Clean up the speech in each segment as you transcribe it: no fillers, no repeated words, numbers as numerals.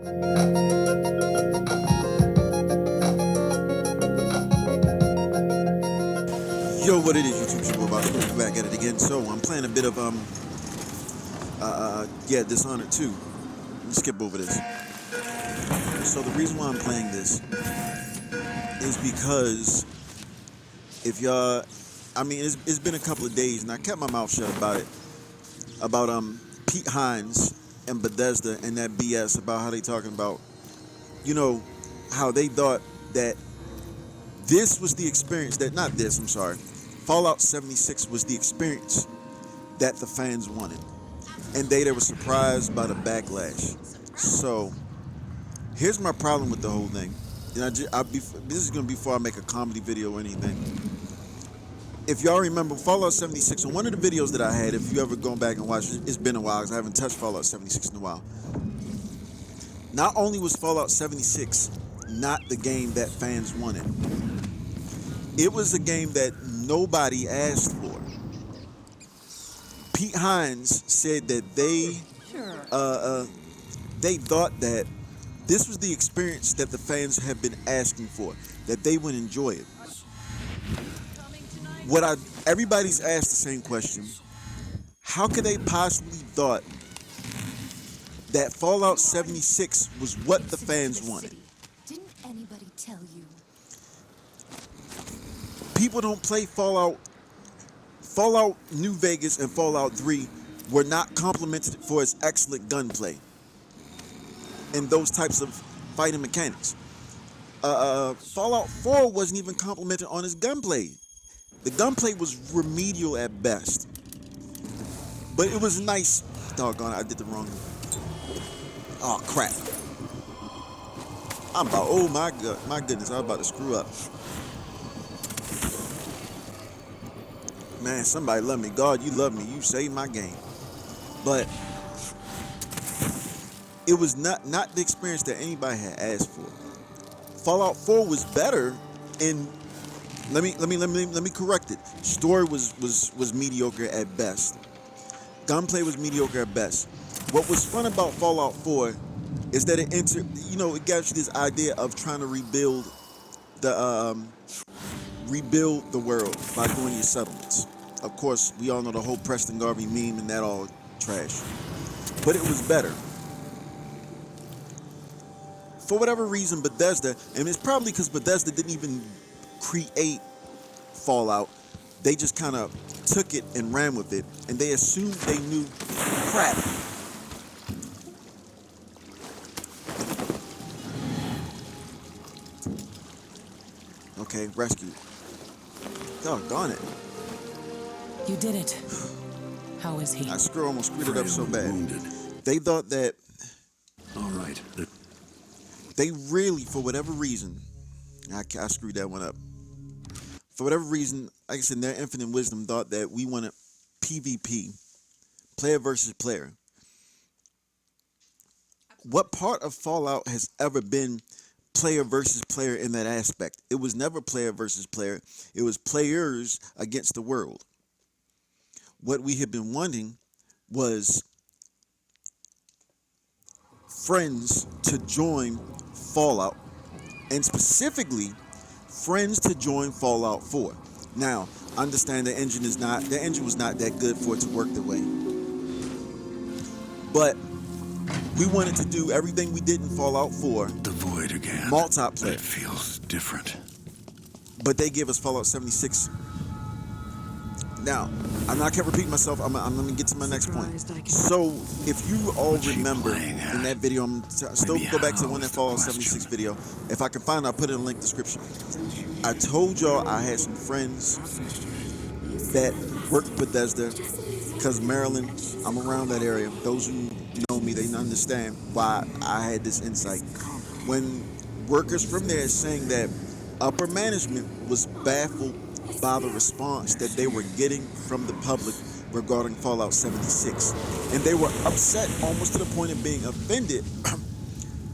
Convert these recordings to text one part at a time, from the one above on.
Yo, what it is, YouTube? It's your boy Bobby. We're back at it again. So I'm playing a bit of Dishonored 2. Let me skip over this. So the reason why I'm playing this is because if y'all, it's been a couple of days and I kept my mouth shut about it. About Pete Hines and Bethesda and that BS about how they talking about, you know, how they thought that this was the experience that, not this, I'm sorry, Fallout 76 was the experience that the fans wanted. And they were surprised by the backlash. So, here's my problem with the whole thing. And this is going to be before I make a comedy video or anything. If y'all remember Fallout 76, on one of the videos that I had, if you ever go back and watch it, it's been a while because I haven't touched Fallout 76 in a while. Not only was Fallout 76 not the game that fans wanted, it was a game that nobody asked for. Pete Hines said that they thought that this was the experience that the fans have been asking for, that they would enjoy it. Everybody's asked the same question. How could they possibly thought that Fallout 76 was what the fans wanted? Didn't anybody tell you? People don't play Fallout. Fallout New Vegas and Fallout 3 were not complimented for its excellent gunplay and those types of fighting mechanics. Fallout 4 wasn't even complimented on its gunplay. The gunplay was remedial at best. But it was nice. Doggone it, I did the wrong. Oh crap. Oh my goodness, I'm about to screw up. Man, somebody love me. God, you love me. You saved my game. But it was not the experience that anybody had asked for. Fallout 4 was better in let me correct it. Story was mediocre at best. Gunplay was mediocre at best. What was fun about Fallout 4 is that it gives you this idea of trying to rebuild the world by doing your settlements. Of course, we all know the whole Preston Garvey meme and that all trash. But it was better. For whatever reason, Bethesda, and it's probably because Bethesda didn't even create Fallout, they just kind of took it and ran with it, and they assumed they knew crap. Okay, rescued. Doggone it. You did it. How is he? I almost screwed it up so bad. Wounded. They thought that All right. they really, for whatever reason, I screwed that one up. For whatever reason, like I said, in their infinite wisdom, thought that we wanted PvP, player versus player. What part of Fallout has ever been player versus player in that aspect? It was never player versus player. It was players against the world. What we had been wanting was friends to join Fallout, and specifically friends to join Fallout 4. Now, understand the engine was not that good for it to work the way. But we wanted to do everything we did in Fallout 4. The void again. Multiplayer. It feels different. But they gave us Fallout 76. Now, I kept repeating myself. I'm going to get to my next point. So, if you all remember in that video, still go back to the one that Fallout 76 video. If I can find it, I'll put it in the link description. I told y'all I had some friends that worked at Bethesda because Maryland, I'm around that area. Those who know me, they understand why I had this insight. When workers from there saying that upper management was baffled by the response that they were getting from the public regarding Fallout 76. And they were upset almost to the point of being offended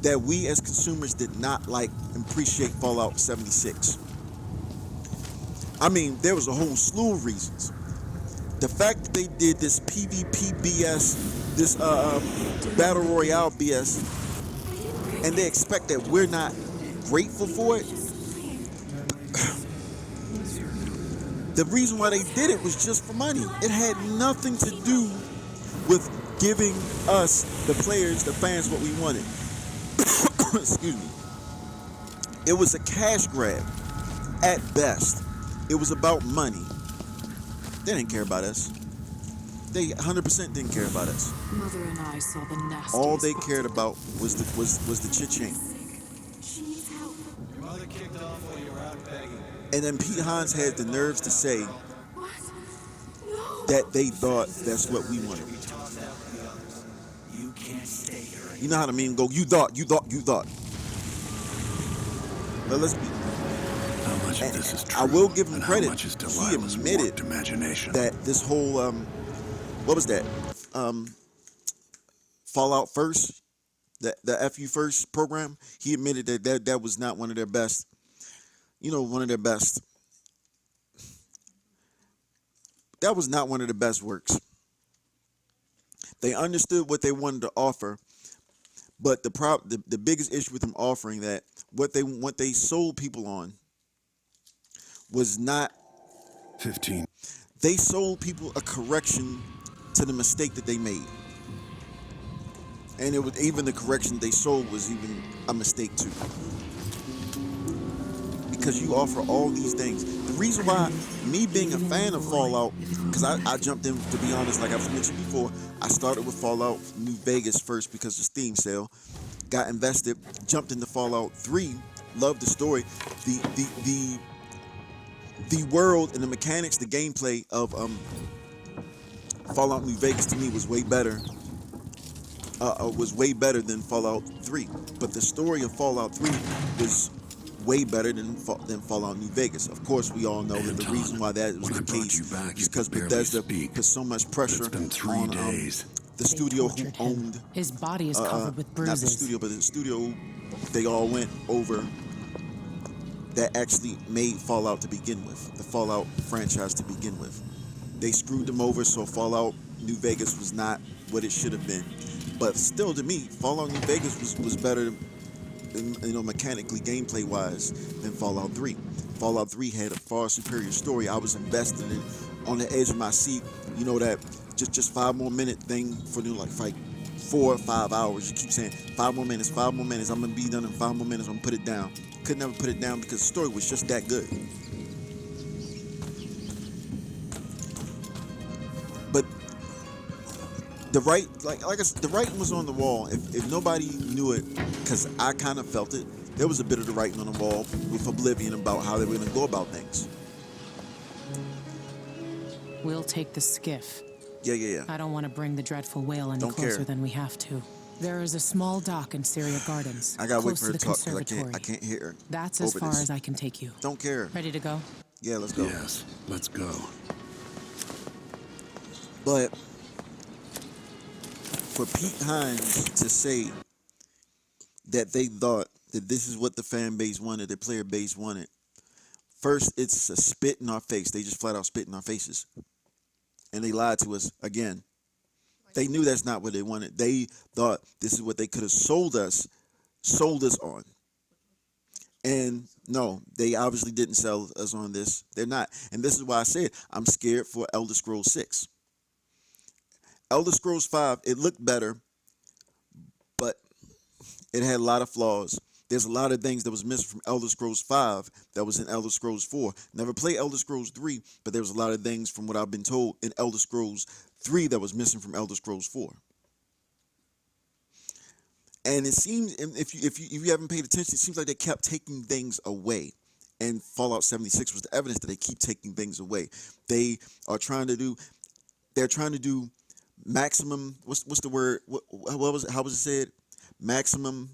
that we as consumers did not like and appreciate Fallout 76. I mean, there was a whole slew of reasons. The fact that they did this PvP BS, this Battle Royale BS, and they expect that we're not grateful for it. The reason why they did it was just for money. It had nothing to do with giving us, the players, the fans, what we wanted. Excuse me. It was a cash grab at best. It was about money. They didn't care about us. They 100% didn't care about us. Mother and I saw the nastiest. All they cared about was the cha-ching. Your mother kicked off while you were out begging. And then Pete Hines had the nerves to say What? No. that they thought that's what we wanted. You tossed out with the others. You can't stay here. You know how the meme go, you thought. But let's be, How much of this is true? I will give him and credit. How much is He Delilah's admitted warped imagination? that this whole, what was that? Fallout First, the FU First program, he admitted that was not one of their best, one of their best. That was not one of the best works. They understood what they wanted to offer, but the biggest issue with them offering that, what they sold people on was not 15. They sold people a correction to the mistake that they made. And it was even the correction they sold was even a mistake too. Because you offer all these things. The reason why me being a fan of Fallout, because I jumped in, to be honest, like I've mentioned before, I started with Fallout New Vegas first because of Steam sale. Got invested, jumped into Fallout 3, loved the story. The world and the mechanics, the gameplay of Fallout New Vegas to me was way better. Was way better than Fallout 3. But the story of Fallout 3 was way better than Fallout New Vegas. Of course, we all know that the Anton, reason why that was when I the brought case you back, is you because could barely Bethesda speak. put so much pressure It's been 3 on days. the They studio who tortured him. owned. His body is covered with Not the bruises. studio, but the studio they all went over that actually made Fallout to begin with, the Fallout franchise to begin with. They screwed them over, so Fallout New Vegas was not what it should have been. But still, to me, Fallout New Vegas was better, mechanically, gameplay-wise, than Fallout 3. Fallout 3 had a far superior story. I was invested in, on the edge of my seat. You know that just 5 more minute thing for like 4 or 5 hours. You keep saying 5 more minutes. I'm gonna be done in 5 more minutes. I'm gonna put it down. Could never put it down because the story was just that good. But the the writing was on the wall. If nobody knew it, because I kind of felt it, there was a bit of the writing on the wall with Oblivion about how they were gonna go about things. We'll take the skiff. Yeah. I don't want to bring the dreadful whale any Don't closer care. than we have to. There is a small dock in Syria Gardens, I gotta wait close for her to to the talk because conservatory. I can't hear her. That's as over far this. as I can take you. Don't care. Ready to go? Yeah, let's go. Yes, let's go. But for Pete Hines to say that they thought that this is what the fan base wanted, the player base wanted, first, it's a spit in our face. They just flat out spit in our faces. And they lied to us again. They knew that's not what they wanted. They thought this is what they could have sold us on. And no, they obviously didn't sell us on this. They're not. And this is why I said I'm scared for Elder Scrolls 6. Elder Scrolls 5, it looked better, but it had a lot of flaws. There's a lot of things that was missing from Elder Scrolls 5 that was in Elder Scrolls 4. Never played Elder Scrolls 3, but there was a lot of things from what I've been told in Elder Scrolls 3 that was missing from Elder Scrolls 4. And it seems, if you haven't paid attention, it seems like they kept taking things away. And Fallout 76 was the evidence that they keep taking things away. They're trying to do maximum, what's the word? How was it said? Maximum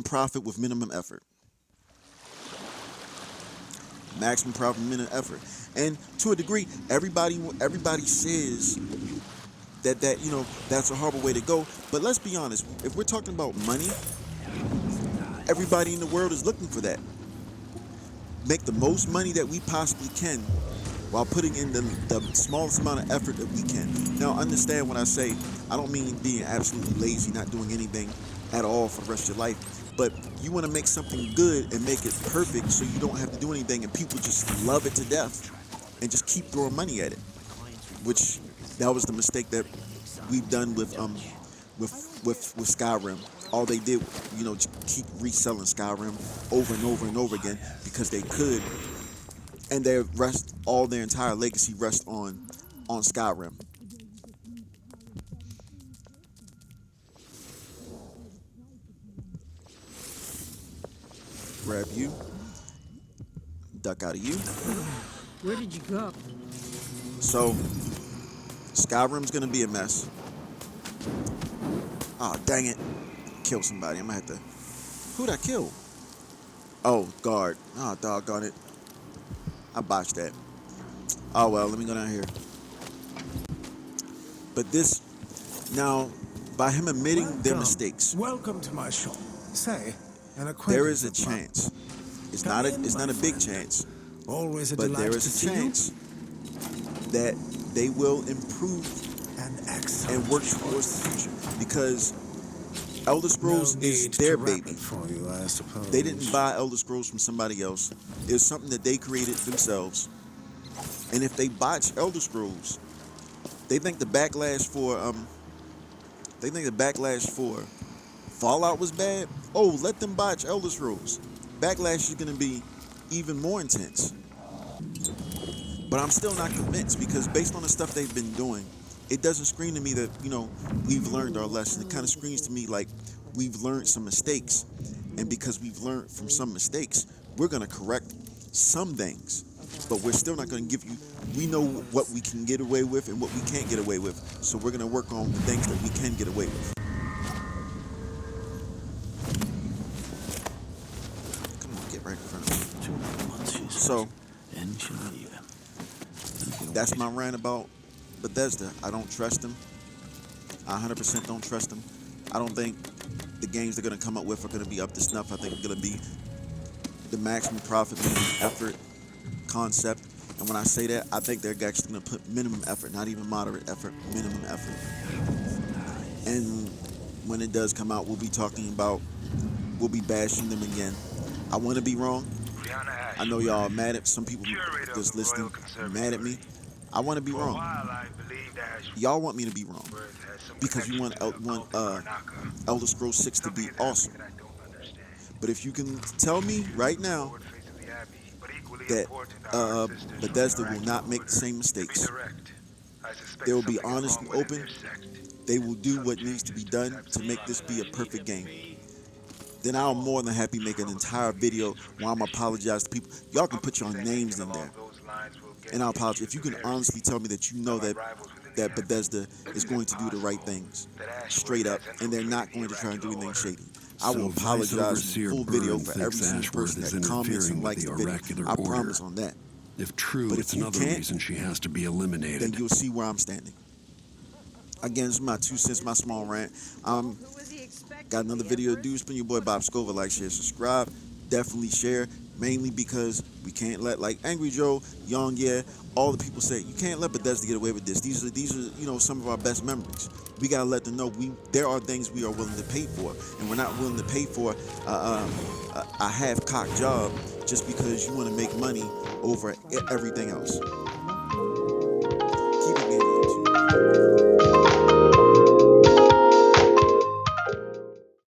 profit with minimum effort. Maximum profit, minimum effort. And to a degree, everybody says that that's a horrible way to go. But let's be honest, if we're talking about money, everybody in the world is looking for that. Make the most money that we possibly can while putting in the smallest amount of effort that we can. Now, understand when I say, I don't mean being absolutely lazy, not doing anything at all for the rest of your life. But you want to make something good and make it perfect so you don't have to do anything and people just love it to death and just keep throwing money at it. Which that was the mistake that we've done with Skyrim. All they did, just keep reselling Skyrim over and over and over again because they could, and all their entire legacy rests on Skyrim. Grab you, duck out of you. Where did you go? So, Skyrim's gonna be a mess. Oh, dang it. Kill somebody. I'm gonna have to. Who'd I kill? Oh, guard. Oh, doggone it. I botched that. Oh, well, let me go down here. But this, now, by him admitting their mistakes, Welcome to my shop. Say, an acquaintance. there is a of mine. chance. It's Come not in, a my big friend. chance, Always a but delight there to is a see you. chance that they will improve An excellent and work choice. towards the future, because Elder Scrolls No is need their to wrap baby. it for you, I suppose. They didn't buy Elder Scrolls from somebody else. It's something that they created themselves. And if they botch Elder Scrolls, they think the backlash for Fallout was bad. Oh, let them botch Elder Scrolls. Backlash is going to be even more intense. But I'm still not convinced, because based on the stuff they've been doing, it doesn't scream to me that, we've learned our lesson. It kind of screams to me like we've learned some mistakes. And because we've learned from some mistakes, we're going to correct some things. But we're still not going to give you, we know what we can get away with and what we can't get away with. So we're going to work on the things that we can get away with. Come on, get right in front of me. So, that's my rant about Bethesda. I don't trust them. I 100% don't trust them. I don't think the games they're going to come up with are going to be up to snuff. I think it's going to be the maximum profit, minimum effort concept. And when I say that, I think they're actually going to put minimum effort, not even moderate effort, minimum effort. And when it does come out, we'll be bashing them again. I want to be wrong. I know y'all are mad at some people that's listening, are mad at me. I want to be wrong. Y'all want me to be wrong because you want Elder Scrolls 6 to be awesome. But if you can tell me right now that Bethesda will not make the same mistakes, they will be honest and open, they will do what needs to be done to make this be a perfect game, then I'll more than happy make an entire video where I'm apologize to people. Y'all can put your names in there, and I'll apologize. If you can honestly tell me that you know that Bethesda is going to do the right things, straight up, and they're not going to try and do anything shady, I will apologize in a full video for every single person that comments and likes the video. I promise on that. If true, But it's if you another can't, reason she has to be then eliminated. you'll see where I'm standing. Again, this is my 2 cents, my small rant. Got another video to do. Spin your boy Bob Scova. Like, share, subscribe. Definitely share. Mainly because we can't let, like Angry Joe, Young, all the people say, you can't let Bethesda get away with this. These are some of our best memories. We gotta let them know there are things we are willing to pay for, and we're not willing to pay for a half-cocked job just because you want to make money over everything else. Keep it getting into.